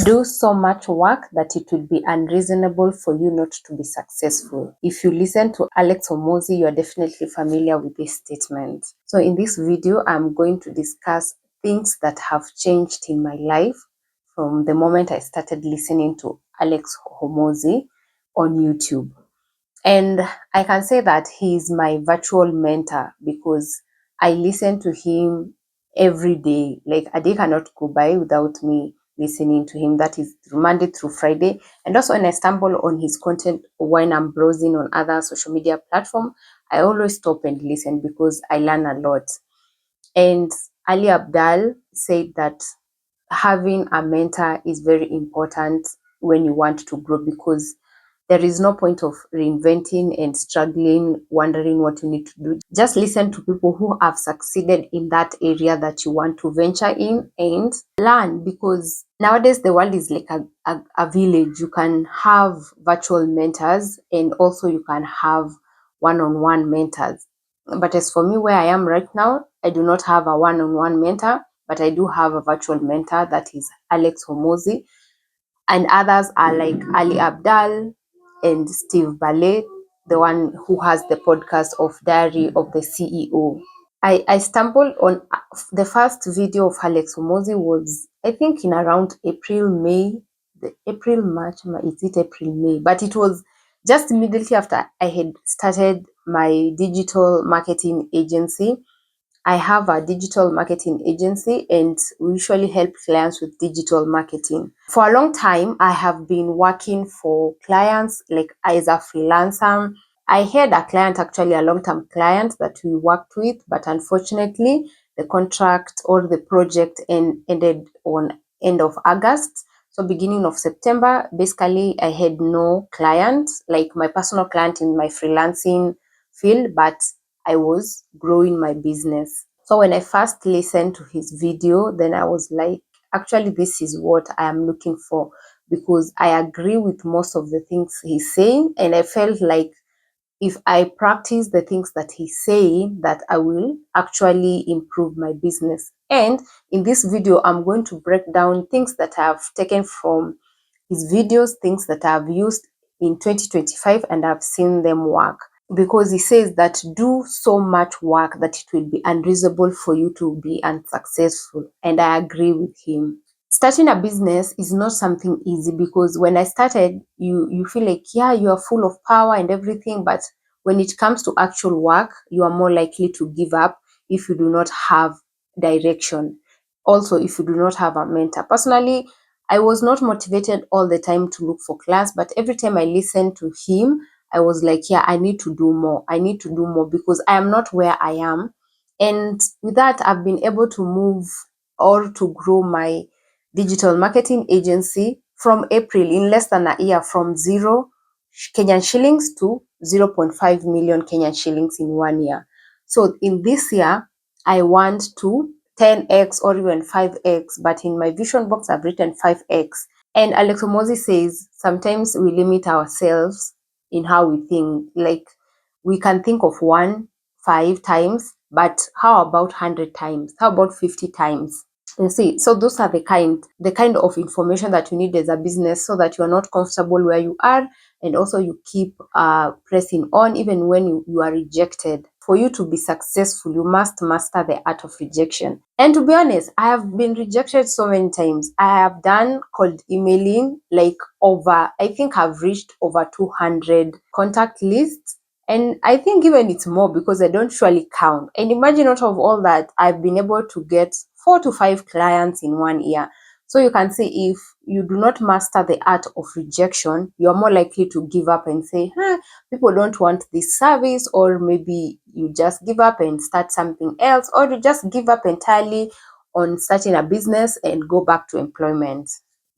Do so much work that it would be unreasonable for you not to be successful. If you listen to Alex Hormozi, you are definitely familiar with this statement. So in this video, I'm going to discuss things that have changed in my life from the moment I started listening to Alex Hormozi on YouTube. And I can say that he's my virtual mentor because I listen to him every day. Like a day cannot go by without me listening to him. That is Monday through Friday. And also when I stumble on his content when I'm browsing on other social media platforms, I always stop and listen because I learn a lot. And Ali Abdal said that having a mentor is very important when you want to grow, because there is no point of reinventing and struggling, wondering what you need to do. Just listen to people who have succeeded in that area that you want to venture in and learn, because nowadays the world is like a village. You can have virtual mentors and also you can have one-on-one mentors. But as for me, where I am right now, I do not have a one-on-one mentor, but I do have a virtual mentor, that is Alex Hormozi. And others are like Ali Abdal and Steve Ballet, the one who has the podcast of Diary of the CEO. I stumbled on the first video of Alex Hormozi was, I think, in around April, May, April, March, is it April, May? But it was just immediately after I had started my digital marketing agency. I have a digital marketing agency and we usually help clients with digital marketing. For a long time, I have been working for clients like as a freelancer. I had a client, actually a long-term client that we worked with, but unfortunately the contract or the project ended on end of August. So beginning of September, basically I had no client, like my personal client in my freelancing field, but I was growing my business. So when I first listened to his video, then I was like, actually, this is what I am looking for, because I agree with most of the things he's saying. And I felt like if I practice the things that he's saying, that I will actually improve my business. And in this video, I'm going to break down things that I've taken from his videos, things that I've used in 2025 and I've seen them work. Because he says that do so much work that it will be unreasonable for you to be unsuccessful. And I agree with him. Starting a business is not something easy, because when I started, you feel like, yeah, you are full of power and everything, but when it comes to actual work, you are more likely to give up if you do not have direction. Also, if you do not have a mentor. Personally, I was not motivated all the time to look for clients, but every time I listened to him, I was like, yeah, I need to do more. I need to do more because I am not where I am. And with that, I've been able to move or to grow my digital marketing agency from April, in less than a year, from 0 Kenyan shillings to 0.5 million Kenyan shillings in 1 year. So in this year, I want to 10x or even 5x, but in my vision box, I've written 5x. And Alex Hormozi says sometimes we limit ourselves in how we think. Like we can think of 5 times, but how about 100 times? How about 50 times? You see, so those are the kind of information that you need as a business, so that you are not comfortable where you are, and also you keep pressing on even when you are rejected. For you to be successful, you must master the art of rejection. And to be honest, I have been rejected so many times. I have done cold emailing, like I think I've reached over 200 contact lists. And I think even it's more because I don't usually count. And imagine out of all that, I've been able to get 4 to 5 clients in 1 year. So you can see, if you do not master the art of rejection, you're more likely to give up and say, people don't want this service, or maybe you just give up and start something else, or you just give up entirely on starting a business and go back to employment.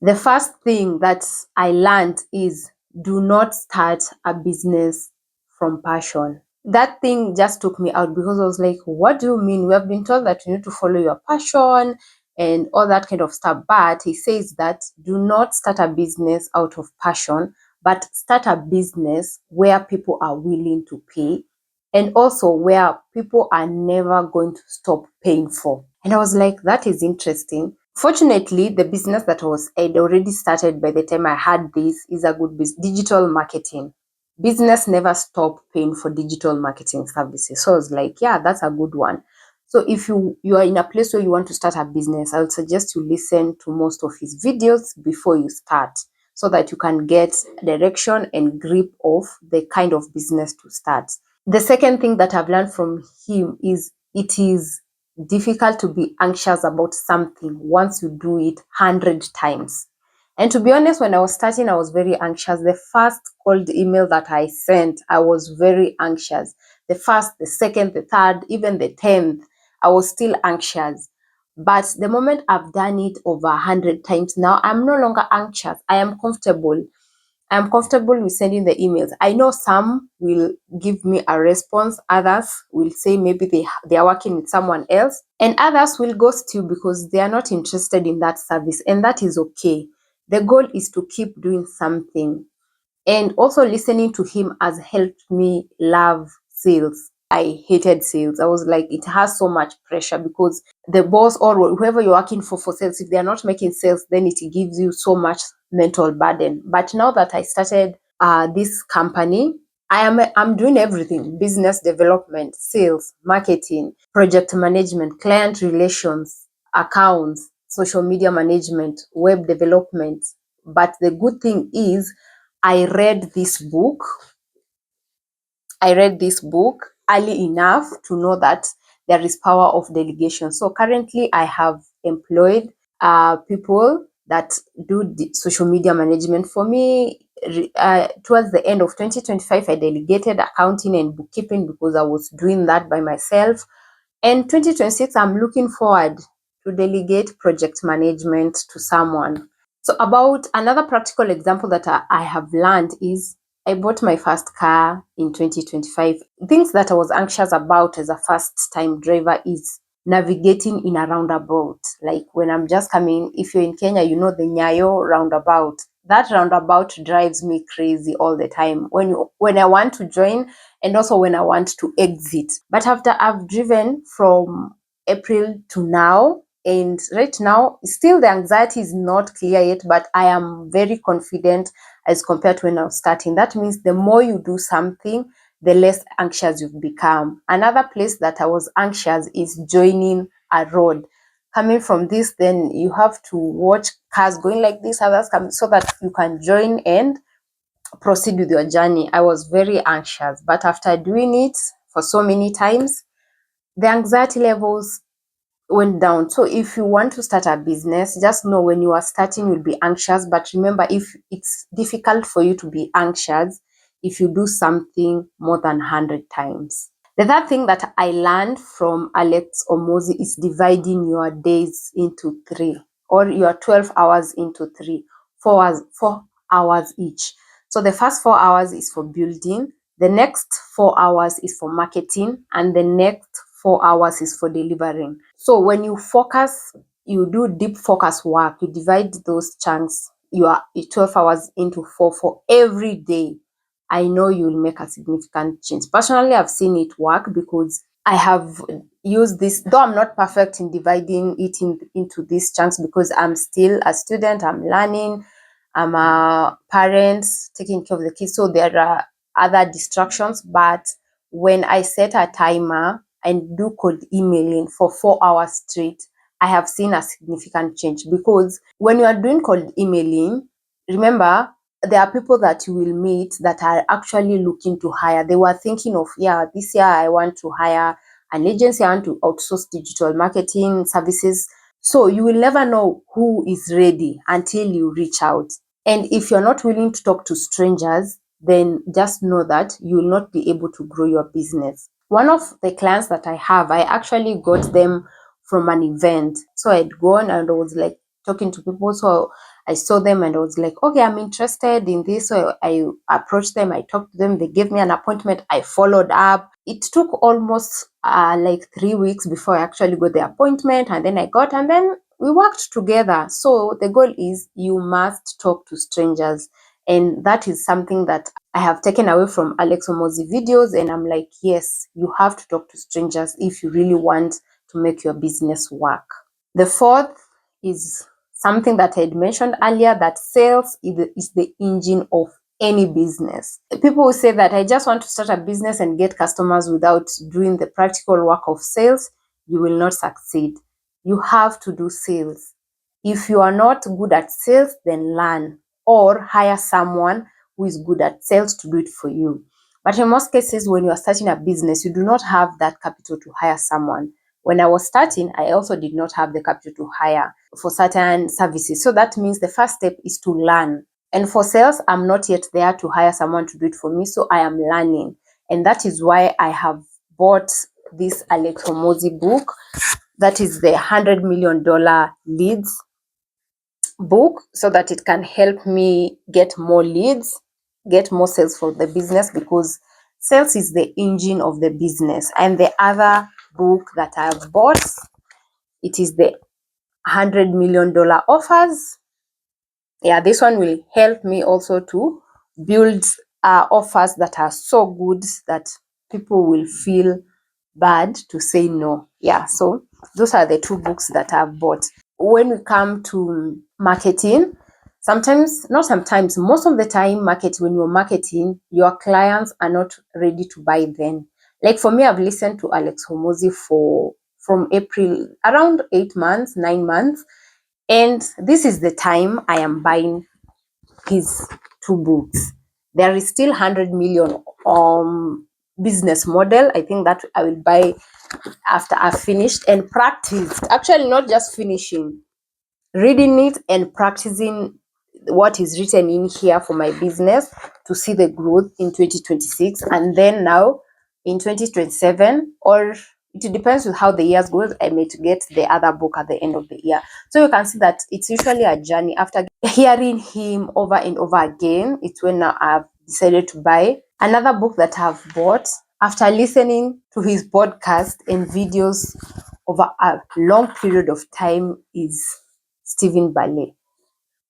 The first thing that I learned is, do not start a business from passion. That thing just took me out, because I was like, what do you mean? We have been told that you need to follow your passion and all that kind of stuff. But he says that do not start a business out of passion, but start a business where people are willing to pay, and also where people are never going to stop paying for. And I was like, that is interesting. Fortunately, the business that I'd already started by the time I had this is a good business, digital marketing. Business never stop paying for digital marketing services. So I was like, yeah, that's a good one. So if you are in a place where you want to start a business, I would suggest you listen to most of his videos before you start, so that you can get direction and grip of the kind of business to start. The second thing that I've learned from him is it is difficult to be anxious about something once you do it 100 times. And to be honest, when I was starting, I was very anxious. The first cold email that I sent, I was very anxious. The first, the second, the third, even the 10th, I was still anxious. But the moment I've done it over 100 times now, I'm no longer anxious. I am comfortable. I'm comfortable with sending the emails. I know some will give me a response, others will say maybe they are working with someone else, and others will ghost you because they are not interested in that service, and that is okay. The goal is to keep doing something. And also listening to him has helped me love sales. I hated sales. I was like, it has so much pressure because the boss or whoever you're working for sales, if they are not making sales, then it gives you so much mental burden. But now that I started this company, I'm doing everything: business development, sales, marketing, project management, client relations, accounts, social media management, web development. But the good thing is I read this book. I read this book early enough to know that there is power of delegation. So currently I have employed people that do the social media management for me. Towards the end of 2025, I delegated accounting and bookkeeping because I was doing that by myself. And 2026, I'm looking forward to delegate project management to someone. So about another practical example that I have learned is I bought my first car in 2025. Things that I was anxious about as a first time driver is navigating in a roundabout. Like when I'm just coming, if you're in Kenya, you know the Nyayo roundabout. That roundabout drives me crazy all the time when I want to join and also when I want to exit. But after I've driven from April to now, and right now, still the anxiety is not clear yet, but I am very confident as compared to when I was starting. That means the more you do something, the less anxious you've become. Another place that I was anxious is joining a road. Coming from this, then you have to watch cars going like this, others come, so that you can join and proceed with your journey. I was very anxious, but after doing it for so many times, the anxiety levels went down. So if you want to start a business, just know when you are starting, you'll be anxious. But remember, if it's difficult for you to be anxious, if you do something more than 100 times. The third thing that I learned from Alex Hormozi is dividing your days into three, or your 12 hours into three, 4 hours each. So the first 4 hours is for building, the next 4 hours is for marketing, and the next 4 hours is for delivering. So when you focus, you do deep focus work, you divide those chunks, your 12 hours into four for every day. I know you'll make a significant change. Personally, I've seen it work because I have used this, though I'm not perfect in dividing it into these chunks because I'm still a student, I'm learning, I'm a parent, taking care of the kids. So there are other distractions. But when I set a timer and do cold emailing for 4 hours straight, I have seen a significant change because when you are doing cold emailing, remember, there are people that you will meet that are actually looking to hire. They were thinking of, yeah, this year I want to hire an agency, I want to outsource digital marketing services. So you will never know who is ready until you reach out. And if you're not willing to talk to strangers, then just know that you will not be able to grow your business. One of the clients that I have, I actually got them from an event. So I'd gone and I was like talking to people. So I saw them and I was like, okay, I'm interested in this. So I approached them, I talked to them, they gave me an appointment, I followed up. It took almost like 3 weeks before I actually got the appointment, and then and then we worked together. So the goal is you must talk to strangers. And that is something that I have taken away from Alex Hormozi videos. And I'm like, yes, you have to talk to strangers if you really want to make your business work. The fourth is something that I had mentioned earlier, that sales is the engine of any business. People will say that I just want to start a business and get customers without doing the practical work of sales. You will not succeed. You have to do sales. If you are not good at sales, then learn or hire someone who is good at sales to do it for you. But in most cases, when you are starting a business, you do not have that capital to hire someone. When I was starting, I also did not have the capital to hire for certain services. So that means the first step is to learn. And for sales, I'm not yet there to hire someone to do it for me. So I am learning. And that is why I have bought this Alex Hormozi book. That is the $100 million leads book, so that it can help me get more leads, get more sales for the business, because sales is the engine of the business. And the other book that I've bought, it is the $100 million offers. Yeah, this one will help me also to build offers that are so good that people will feel bad to say no. Yeah, so those are the two books that I've bought. When we come to marketing, most of the time, when you're marketing, your clients are not ready to buy then. Like for me, I've listened to Alex Hormozi from April, around 8 months, 9 months. And this is the time I am buying his two books. There is still 100 million business model. I think that I will buy after I've finished and practiced. Actually, not just finishing, reading it and practicing what is written in here for my business to see the growth in 2026. And then now in 2027, or it depends with how the years goes, I may to get the other book at the end of the year. So you can see that it's usually a journey. After hearing him over and over again, it's when now I've decided to buy another book that I've bought after listening to his podcast and videos over a long period of time is Stephen Ballet.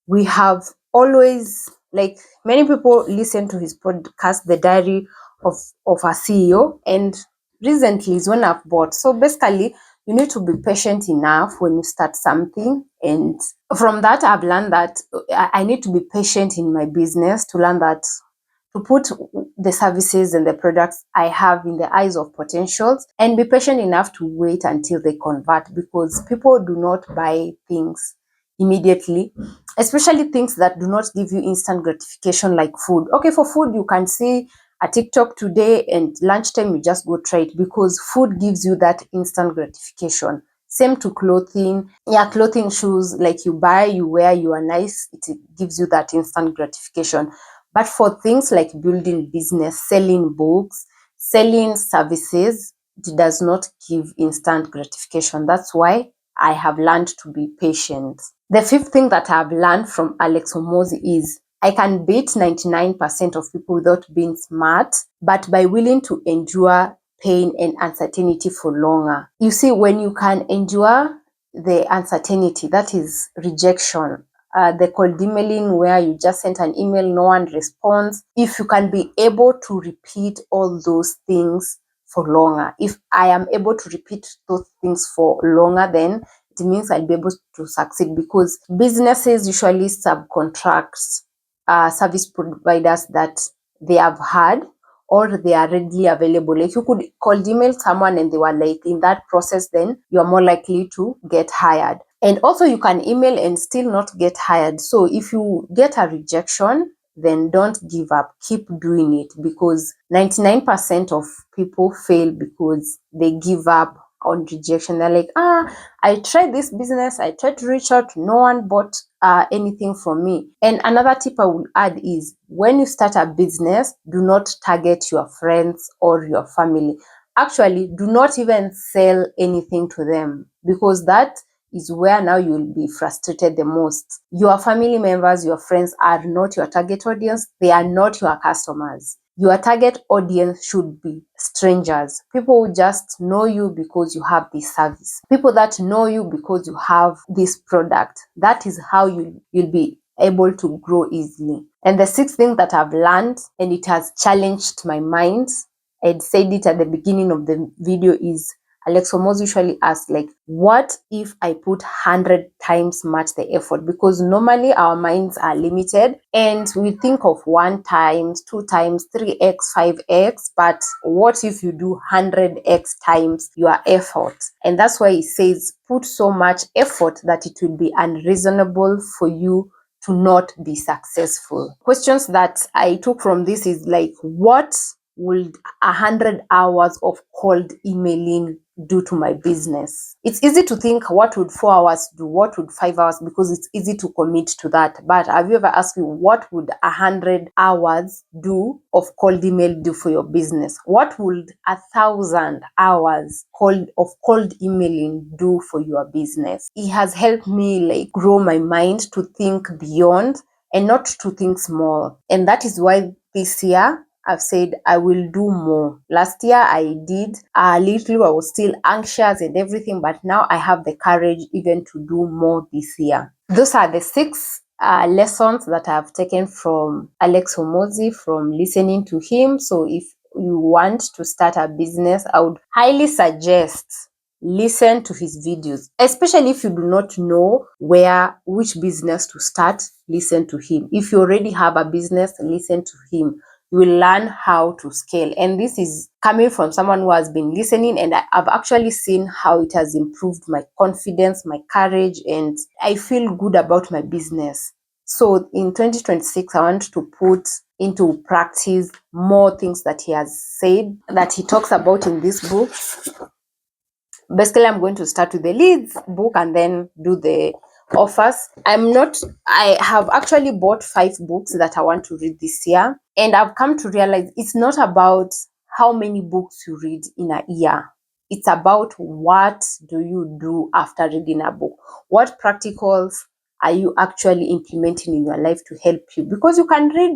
We have always, like, many people listen to his podcast, The Diary of a CEO, and recently is when I've bought. So basically, you need to be patient enough when you start something. And from that, I've learned that I need to be patient in my business to learn that to put the services and the products I have in the eyes of potentials and be patient enough to wait until they convert, because people do not buy things immediately, especially things that do not give you instant gratification like food. Okay, for food, you can see a TikTok today and lunchtime you just go try it, because food gives you that instant gratification. Same to clothing. Yeah, clothing, shoes, like you buy, you wear, you are nice, it gives you that instant gratification. But for things like building business, selling books, selling services, it does not give instant gratification. That's why I have learned to be patient. The fifth thing that I've learned from Alex Hormozi is I can beat 99% of people without being smart, but by willing to endure pain and uncertainty for longer. You see, when you can endure the uncertainty, that is rejection, the cold emailing where you just sent an email, no one responds. If you can be able to repeat all those things for longer, if I am able to repeat those things for longer, then it means I'll be able to succeed, because businesses usually subcontract service providers that they have had or they are readily available. Like you could cold email someone and they were like in that process, then you are more likely to get hired. And also you can email and still not get hired. So if you get a rejection, then don't give up. Keep doing it, because 99% of people fail because they give up on rejection. They're like, I tried this business, I tried to reach out, no one bought anything from me. And another tip I would add is, when you start a business, do not target your friends or your family. Actually, do not even sell anything to them, because that is where now you will be frustrated the most. Your family members, your friends are not your target audience. They are not your customers. Your target audience should be strangers. People who just know you because you have this service. People that know you because you have this product. That is how you'll be able to grow easily. And the sixth thing that I've learned, and it has challenged my mind, I'd said it at the beginning of the video, is Alex Hormozi usually asks, like, what if I put 100 times much the effort? Because normally our minds are limited and we think of 1 times, 2 times, 3x, 5x, but what if you do 100x times your effort? And that's why it says put so much effort that it will be unreasonable for you to not be successful. Questions that I took from this is like, what would 100 hours of cold emailing do to my business? It's easy to think, what would 4 hours do? What would 5 hours? Because it's easy to commit to that. But have you ever asked you, what would 100 hours do of cold email do for your business? What would 1,000 hours of cold emailing do for your business? It has helped me like grow my mind to think beyond and not to think small. And that is why this year I've said I will do more. Last year I did a little, I was still anxious and everything, but now I have the courage even to do more this year. Those are the 6 lessons that I've taken from Alex Hormozi, from listening to him. So if you want to start a business, I would highly suggest listen to his videos, especially if you do not know which business to start. Listen to him. If you already have a business, listen to him. You will learn how to scale. And this is coming from someone who has been listening, and I've actually seen how it has improved my confidence, my courage, and I feel good about my business. So in 2026, I want to put into practice more things that he has said, that he talks about in this book. Basically, I'm going to start with the leads book and then do the offers. I have actually bought 5 books that I want to read this year. And I've come to realize it's not about how many books you read in a year. It's about what do you do after reading a book? What practicals are you actually implementing in your life to help you? Because you can read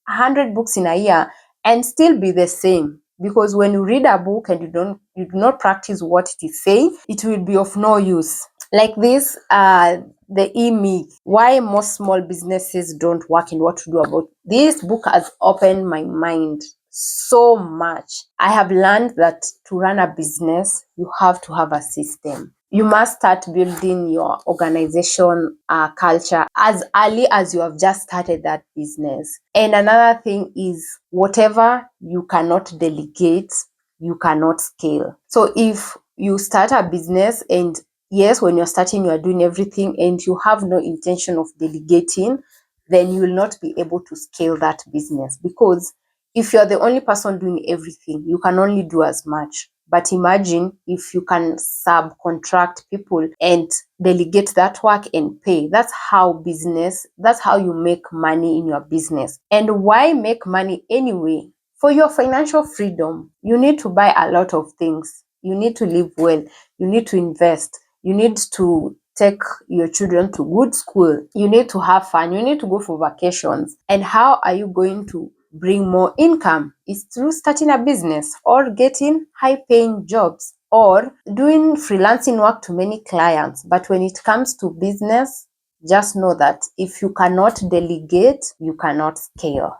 100 books in a year and still be the same. Because when you read a book and you do not practice what it is saying, it will be of no use. Like this, the e-myth, why most small businesses don't work and what to do about. This book has opened my mind so much. I have learned that to run a business, you have to have a system. You must start building your organization culture as early as you have just started that business. And another thing is, whatever you cannot delegate, you cannot scale. So if you start a business, and yes, when you're starting, you are doing everything and you have no intention of delegating, then you will not be able to scale that business. Because if you're the only person doing everything, you can only do as much. But imagine if you can subcontract people and delegate that work and pay. That's how you make money in your business. And why make money anyway? For your financial freedom, you need to buy a lot of things. You need to live well. You need to invest. You need to take your children to good school. You need to have fun. You need to go for vacations. And how are you going to bring more income? Is through starting a business or getting high-paying jobs or doing freelancing work to many clients. But when it comes to business, just know that if you cannot delegate, you cannot scale.